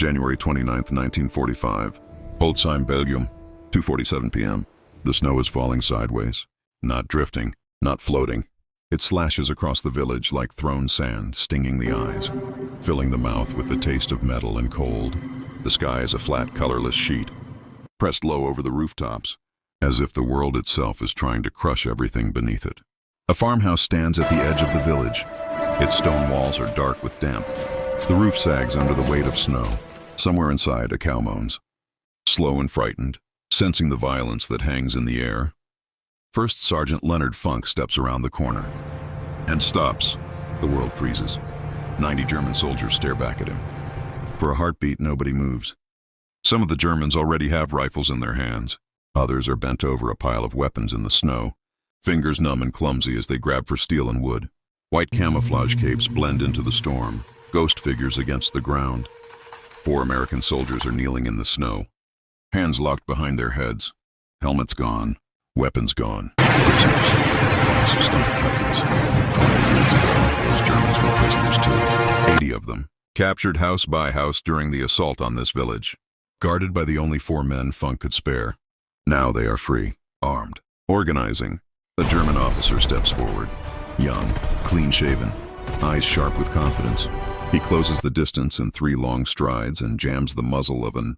January 29th, 1945. Holzheim, Belgium, 2:47 p.m. The snow is falling sideways, not drifting, not floating. It slashes across the village like thrown sand, stinging the eyes, filling the mouth with the taste of metal and cold. The sky is a flat, colorless sheet, pressed low over the rooftops, as if the world itself is trying to crush everything beneath it. A farmhouse stands at the edge of the village. Its stone walls are dark with damp. The roof sags under the weight of snow. Somewhere inside, a cow moans. Slow and frightened, sensing the violence that hangs in the air, First Sergeant Leonard Funk steps around the corner and stops. The world freezes. 90 German soldiers stare back at him. For a heartbeat, nobody moves. Some of the Germans already have rifles in their hands. Others are bent over a pile of weapons in the snow, fingers numb and clumsy as they grab for steel and wood. White camouflage capes blend into the storm, ghost figures against the ground. 4 American soldiers are kneeling in the snow, hands locked behind their heads, helmets gone, weapons gone. Prisoners. Funk's stomach tightens. 20 minutes ago, those Germans were prisoners too. 80 of them, captured house by house during the assault on this village, guarded by the only 4 men Funk could spare. Now they are free, armed, organizing. A German officer steps forward, young, clean-shaven, eyes sharp with confidence. He closes the distance in 3 long strides and jams the muzzle of an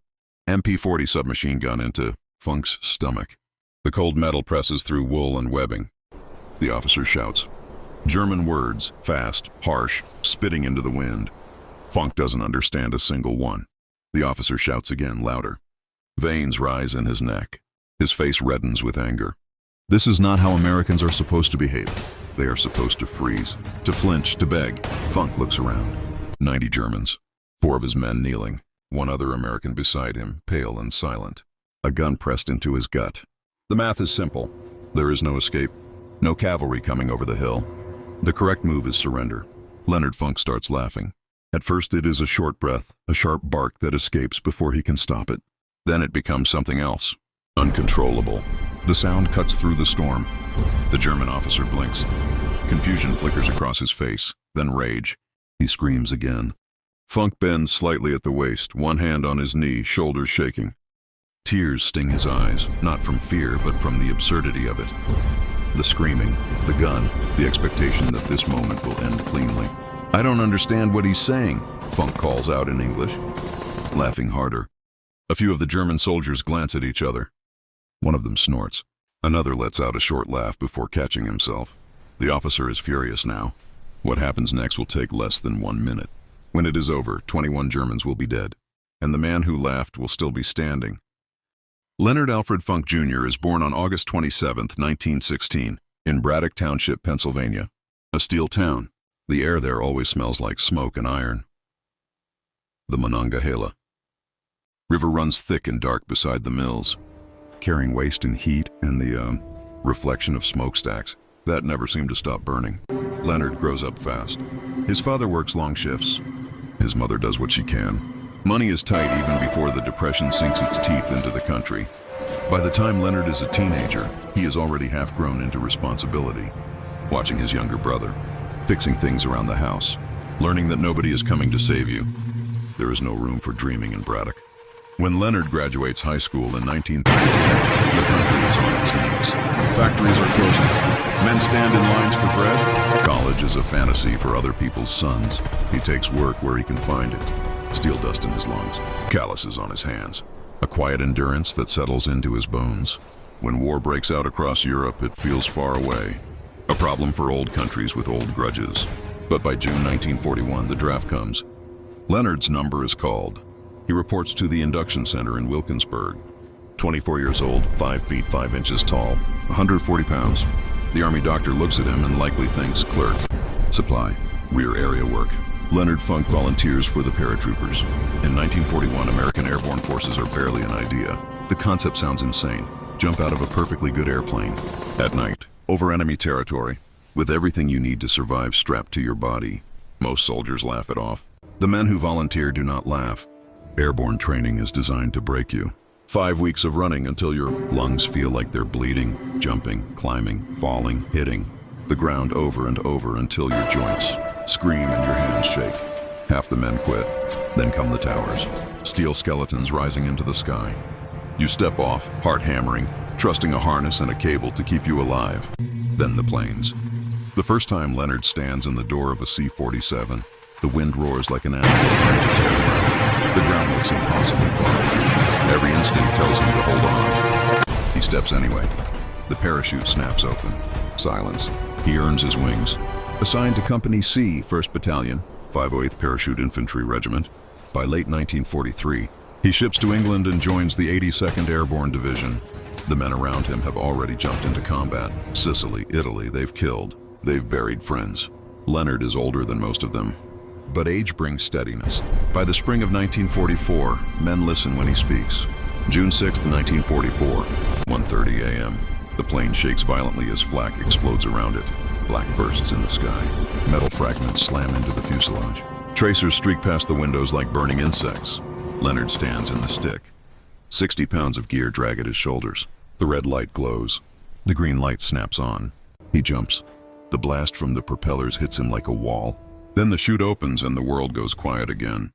MP-40 submachine gun into Funk's stomach. The cold metal presses through wool and webbing. The officer shouts. German words, fast, harsh, spitting into the wind. Funk doesn't understand a single one. The officer shouts again, louder. Veins rise in his neck. His face reddens with anger. This is not how Americans are supposed to behave. They are supposed to freeze, to flinch, to beg. Funk looks around. 90 Germans. 4 of his men kneeling. 1 other American beside him, pale and silent. A gun pressed into his gut. The math is simple. There is no escape. No cavalry coming over the hill. The correct move is surrender. Leonard Funk starts laughing. At first it is a short breath, a sharp bark that escapes before he can stop it. Then it becomes something else. Uncontrollable. The sound cuts through the storm. The German officer blinks. Confusion flickers across his face, then rage. He screams again. Funk bends slightly at the waist, one hand on his knee, shoulders shaking. Tears sting his eyes, not from fear, but from the absurdity of it. The screaming, the gun, the expectation that this moment will end cleanly. I don't understand what he's saying, Funk calls out in English, laughing harder. A few of the German soldiers glance at each other. One of them snorts. Another lets out a short laugh before catching himself. The officer is furious now. What happens next will take less than 1 minute. When it is over, 21 Germans will be dead, and the man who laughed will still be standing. Leonard Alfred Funk Jr. is born on August 27, 1916, in Braddock Township, Pennsylvania, a steel town. The air there always smells like smoke and iron. The Monongahela River runs thick and dark beside the mills, carrying waste and heat and the reflection of smokestacks that never seem to stop burning. Leonard grows up fast. His father works long shifts. His mother does what she can. Money is tight even before the Depression sinks its teeth into the country. By the time Leonard is a teenager, he is already half grown into responsibility, watching his younger brother, fixing things around the house, learning that nobody is coming to save you. There is no room for dreaming in Braddock. When Leonard graduates high school in 1934, the country is on its knees. Factories are closing. Men stand in lines for bread. College is a fantasy for other people's sons. He takes work where he can find it. Steel dust in his lungs, calluses on his hands, a quiet endurance that settles into his bones. When war breaks out across Europe, it feels far away. A problem for old countries with old grudges. But by June 1941, the draft comes. Leonard's number is called. He reports to the induction center in Wilkinsburg. 24 years old, 5 feet 5 inches tall, 140 pounds. The Army doctor looks at him and likely thinks clerk, supply, rear area work. Leonard Funk volunteers for the paratroopers. In 1941, American airborne forces are barely an idea. The concept sounds insane. Jump out of a perfectly good airplane. At night, over enemy territory, with everything you need to survive strapped to your body. Most soldiers laugh it off. The men who volunteer do not laugh. Airborne training is designed to break you. 5 weeks of running until your lungs feel like they're bleeding, jumping, climbing, falling, hitting the ground over and over until your joints scream and your hands shake. Half the men quit. Then come the towers. Steel skeletons rising into the sky. You step off, heart hammering, trusting a harness and a cable to keep you alive. Then the planes. The first time Leonard stands in the door of a C-47, the wind roars like an animal trying to tear him out. The ground looks impossibly far. Every instinct tells him to hold on. He steps anyway. The parachute snaps open. Silence. He earns his wings. Assigned to Company C, 1st Battalion, 508th Parachute Infantry Regiment. By late 1943, he ships to England and joins the 82nd Airborne Division. The men around him have already jumped into combat. Sicily, Italy, they've killed. They've buried friends. Leonard is older than most of them. But age brings steadiness. By the spring of 1944, men listen when he speaks. June 6, 1944, 1:30 a.m. The plane shakes violently as flak explodes around it. Black bursts in the sky. Metal fragments slam into the fuselage. Tracers streak past the windows like burning insects. Leonard stands in the stick. 60 pounds of gear drag at his shoulders. The red light glows. The green light snaps on. He jumps. The blast from the propellers hits him like a wall. Then the chute opens and the world goes quiet again.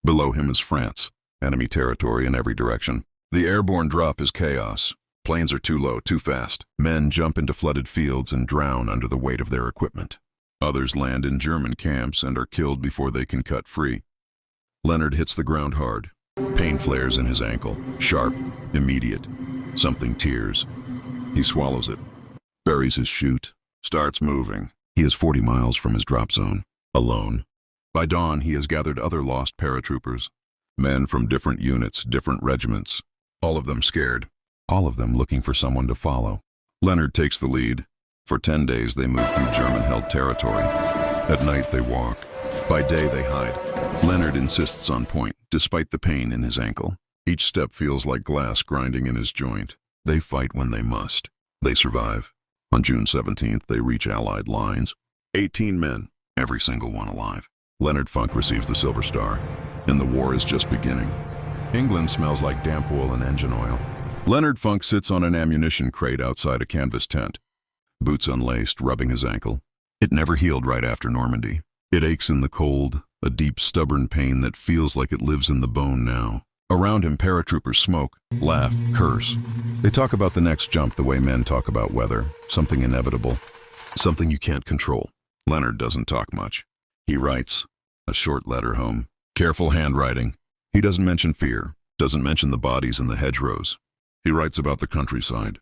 Below him is France, enemy territory in every direction. The airborne drop is chaos. Planes are too low, too fast. Men jump into flooded fields and drown under the weight of their equipment. Others land in German camps and are killed before they can cut free. Leonard hits the ground hard. Pain flares in his ankle. Sharp, immediate. Something tears. He swallows it. Buries his chute. Starts moving. He is 40 miles from his drop zone. Alone. By dawn, he has gathered other lost paratroopers. Men from different units, different regiments. All of them scared. All of them looking for someone to follow. Leonard takes the lead. For 10 days, they move through German-held territory. At night, they walk. By day, they hide. Leonard insists on point, despite the pain in his ankle. Each step feels like glass grinding in his joint. They fight when they must. They survive. On June 17th, they reach Allied lines. 18 men, every single one alive. Leonard Funk receives the Silver Star, and the war is just beginning. England smells like damp wool and engine oil. Leonard Funk sits on an ammunition crate outside a canvas tent. Boots unlaced, rubbing his ankle. It never healed right after Normandy. It aches in the cold, a deep, stubborn pain that feels like it lives in the bone now. Around him, paratroopers smoke, laugh, curse. They talk about the next jump the way men talk about weather, something inevitable, something you can't control. Leonard doesn't talk much. He writes a short letter home. Careful handwriting. He doesn't mention fear, doesn't mention the bodies in the hedgerows. He writes about the countryside,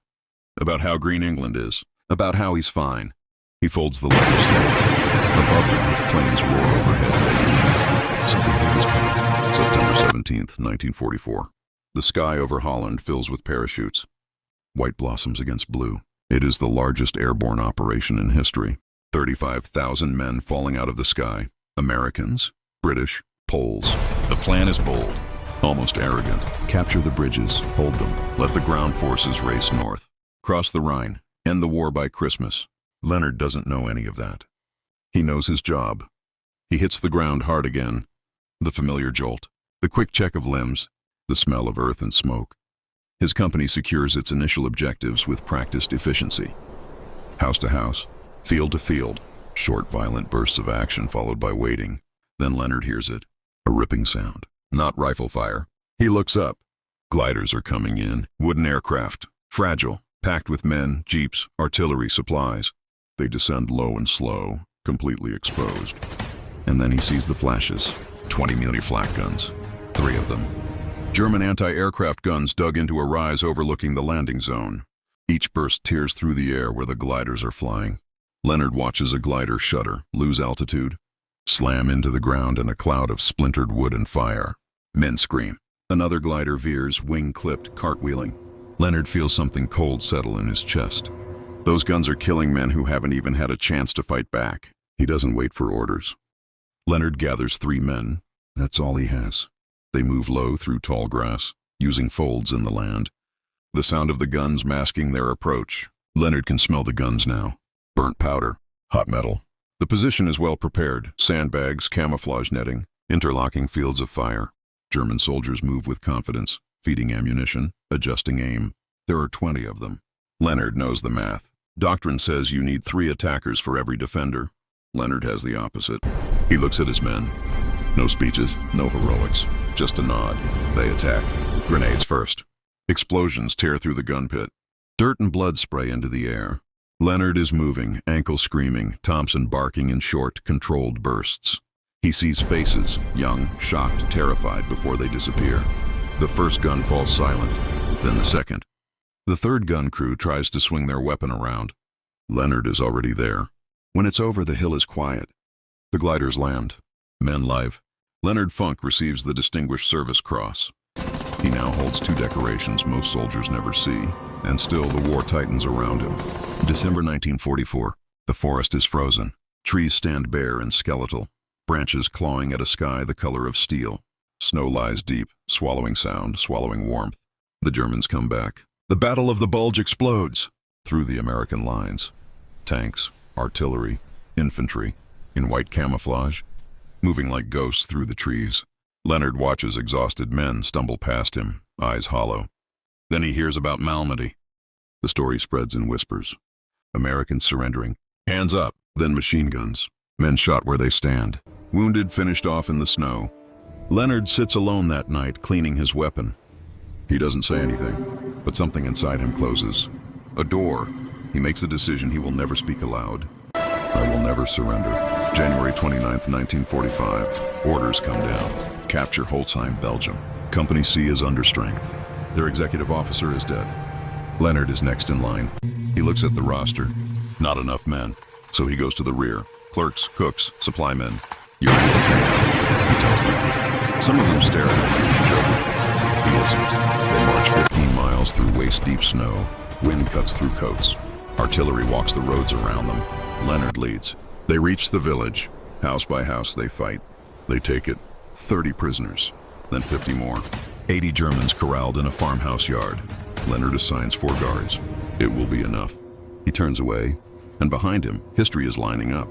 about how green England is, about how he's fine. He folds the letter slowly. Above him, planes roar overhead. Something big is coming. September 17th, 1944. The sky over Holland fills with parachutes. White blossoms against blue. It is the largest airborne operation in history. 35,000 men falling out of the sky. Americans, British, Poles. The plan is bold, almost arrogant. Capture the bridges, hold them. Let the ground forces race north. Cross the Rhine, end the war by Christmas. Leonard doesn't know any of that. He knows his job. He hits the ground hard again. The familiar jolt, the quick check of limbs, the smell of earth and smoke. His company secures its initial objectives with practiced efficiency. House to house, field to field, short violent bursts of action followed by waiting. Then Leonard hears it, a ripping sound, not rifle fire. He looks up. Gliders are coming in, wooden aircraft, fragile, packed with men, jeeps, artillery, supplies. They descend low and slow, completely exposed. And then he sees the flashes. 20 Mealy flak guns, 3 of them. German anti-aircraft guns dug into a rise overlooking the landing zone. Each burst tears through the air where the gliders are flying. Leonard watches a glider shudder, lose altitude, slam into the ground in a cloud of splintered wood and fire. Men scream. Another glider veers, wing clipped, cartwheeling. Leonard feels something cold settle in his chest. Those guns are killing men who haven't even had a chance to fight back. He doesn't wait for orders. Leonard gathers 3 men. That's all he has. They move low through tall grass, using folds in the land. The sound of the guns masking their approach. Leonard can smell the guns now. Burnt powder, hot metal. The position is well prepared. Sandbags, camouflage netting, interlocking fields of fire. German soldiers move with confidence, feeding ammunition, adjusting aim. There are 20 of them. Leonard knows the math. Doctrine says you need 3 attackers for every defender. Leonard has the opposite. He looks at his men. No speeches, no heroics, just a nod. They attack. Grenades first. Explosions tear through the gun pit. Dirt and blood spray into the air. Leonard is moving, ankle screaming, Thompson barking in short, controlled bursts. He sees faces, young, shocked, terrified, before they disappear. The first gun falls silent, then the second. The third gun crew tries to swing their weapon around. Leonard is already there. When it's over, the hill is quiet. The gliders land. Men live. Leonard Funk receives the Distinguished Service Cross. He now holds 2 decorations most soldiers never see, and still the war tightens around him. December 1944. The forest is frozen. Trees stand bare and skeletal, branches clawing at a sky the color of steel. Snow lies deep, swallowing sound, swallowing warmth. The Germans come back. The Battle of the Bulge explodes through the American lines. Tanks, artillery, infantry, in white camouflage, moving like ghosts through the trees. Leonard watches exhausted men stumble past him, eyes hollow. Then he hears about Malmedy. The story spreads in whispers. Americans surrendering. Hands up, then machine guns. Men shot where they stand. Wounded finished off in the snow. Leonard sits alone that night, cleaning his weapon. He doesn't say anything, but something inside him closes. A door. He makes a decision he will never speak aloud. I will never surrender. January 29th, 1945. Orders come down. Capture Holzheim, Belgium. Company C is under strength. Their executive officer is dead. Leonard is next in line. He looks at the roster. Not enough men. So he goes to the rear. Clerks, cooks, supply men. You're infantry now, he tells them. Some of them stare at him, joking. He isn't. They march 15 miles through waist-deep snow. Wind cuts through coats. Artillery walks the roads around them. Leonard leads. They reach the village. House by house they fight. They take it. 30 prisoners, then 50 more. 80 Germans corralled in a farmhouse yard. Leonard assigns 4 guards. It will be enough. He turns away, and behind him, history is lining up.